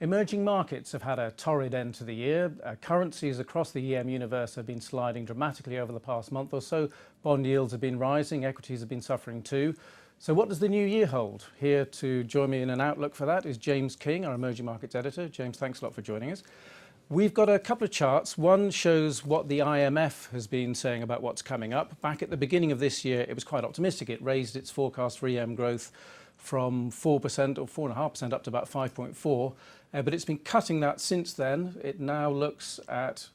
Emerging markets have had a torrid end to the year. Currencies across the EM universe have been sliding dramatically over the past month or so. Bond yields have been rising, equities have been suffering too. So what does the new year hold? Here to join me in an outlook for that is James Kynge, our emerging markets editor. James, thanks a lot for joining us. We've got a couple of charts. One shows what the IMF has been saying about what's coming up. Back at the beginning of this year, it was quite optimistic. It raised its forecast for EM growth from 4% or 4.5% up to about 5.4%. But it's been cutting that since then. It now looks at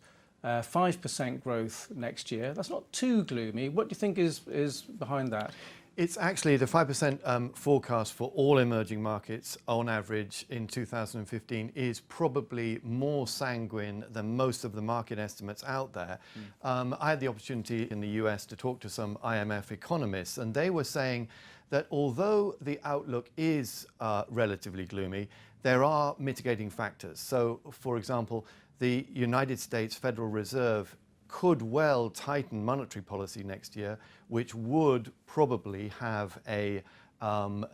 5% growth next year. That's not too gloomy. What do you think is behind that? It's actually the 5% forecast for all emerging markets on average in 2015 is probably more sanguine than most of the market estimates out there. I had the opportunity in the US to talk to some IMF economists, and they were saying that although the outlook is relatively gloomy, there are mitigating factors. So, for example, the United States Federal Reserve could well tighten monetary policy next year, which would probably have a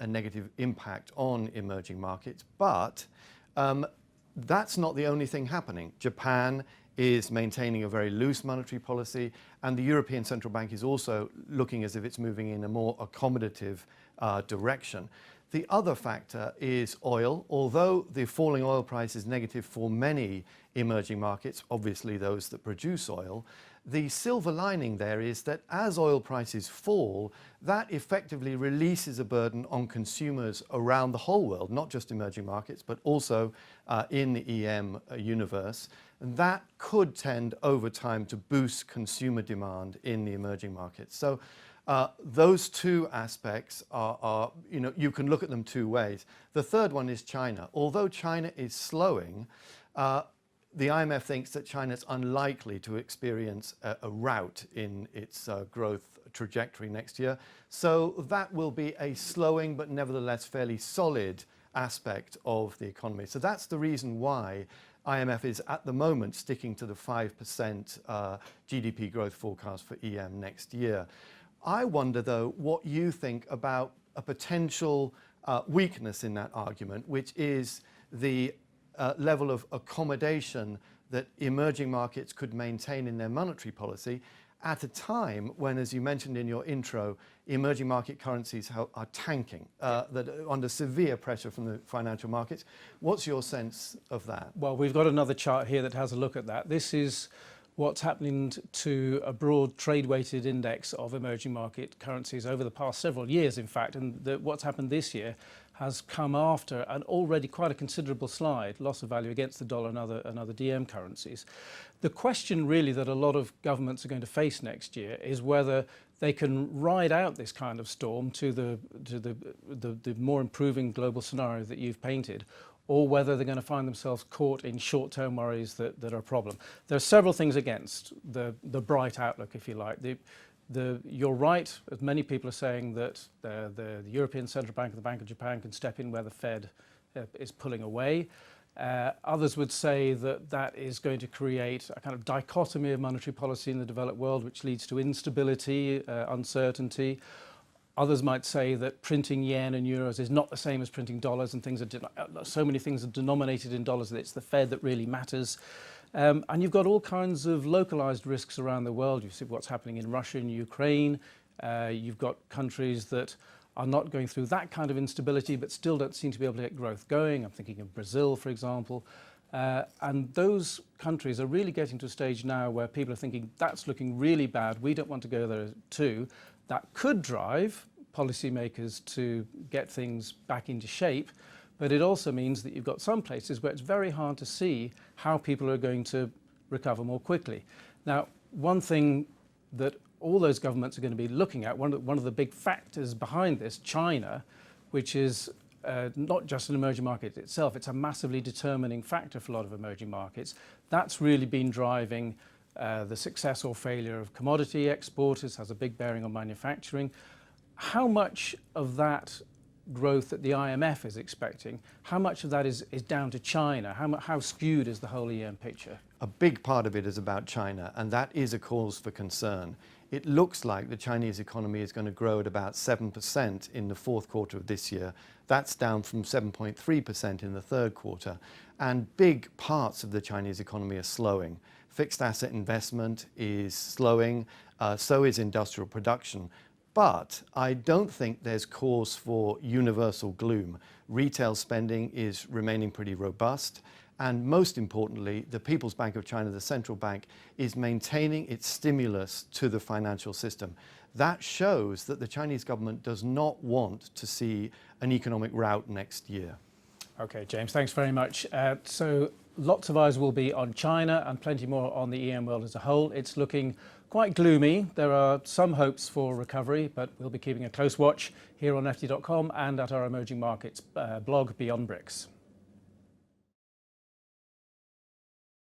negative impact on emerging markets. But that's not the only thing happening. Japan is maintaining a very loose monetary policy, and the European Central Bank is also looking as if it's moving in a more accommodative direction. The other factor is oil. Although the falling oil price is negative for many emerging markets, obviously those that produce oil, the silver lining there is that as oil prices fall, that effectively releases a burden on consumers around the whole world, not just emerging markets, but also in the EM universe. And that could tend over time to boost consumer demand in the emerging markets. So those two aspects are, you can look at them two ways. The third one is China. Although China is slowing, the IMF thinks that China is unlikely to experience a rout in its growth trajectory next year. So that will be a slowing but nevertheless fairly solid aspect of the economy. So that's the reason why IMF is at the moment sticking to the 5% GDP growth forecast for EM next year. I wonder, though, what you think about a potential weakness in that argument, which is the level of accommodation that emerging markets could maintain in their monetary policy at a time when, as you mentioned in your intro, emerging market currencies are tanking, that are under severe pressure from the financial markets. What's your sense of that? Well, we've got another chart here that has a look at that. This is what's happening to a broad trade-weighted index of emerging market currencies over the past several years, in fact, and what's happened this year has come after an already quite a considerable slide, loss of value against the dollar and other DM currencies. The question really that a lot of governments are going to face next year is whether they can ride out this kind of storm to the more improving global scenario that you've painted, or whether they're going to find themselves caught in short-term worries that are a problem. There are several things against the bright outlook, if you like. You're right, as many people are saying, that the European Central Bank and the Bank of Japan can step in where the Fed is pulling away. Others would say that is going to create a kind of dichotomy of monetary policy in the developed world, which leads to instability, uncertainty. Others might say that printing yen and euros is not the same as printing dollars, and so many things are denominated in dollars that it's the Fed that really matters. And you've got all kinds of localized risks around the world. You see what's happening in Russia and Ukraine. You've got countries that are not going through that kind of instability but still don't seem to be able to get growth going. I'm thinking of Brazil, for example. And those countries are really getting to a stage now where people are thinking, that's looking really bad, we don't want to go there too. That could drive policymakers to get things back into shape, but it also means that you've got some places where it's very hard to see how people are going to recover more quickly. Now, one thing that all those governments are going to be looking at, one of the big factors behind this, China, which is not just an emerging market itself, it's a massively determining factor for a lot of emerging markets. That's really been driving the success or failure of commodity exporters, has a big bearing on manufacturing. How much of that growth that the IMF is expecting, how much of that is down to China? How skewed is the whole EM picture? A big part of it is about China, and that is a cause for concern. it looks like the Chinese economy is going to grow at about 7% in the fourth quarter of this year. That's down from 7.3% in the third quarter. And big parts of the Chinese economy are slowing. Fixed asset investment is slowing, so is industrial production. But I don't think there's cause for universal gloom. Retail spending is remaining pretty robust. And most importantly, the People's Bank of China, the central bank, is maintaining its stimulus to the financial system. That shows that the Chinese government does not want to see an economic rout next year. Okay, James, thanks very much. So lots of eyes will be on China and plenty more on the EM world as a whole. It's looking quite gloomy. There are some hopes for recovery, but we'll be keeping a close watch here on FT.com and at our emerging markets blog, Beyond BRICS.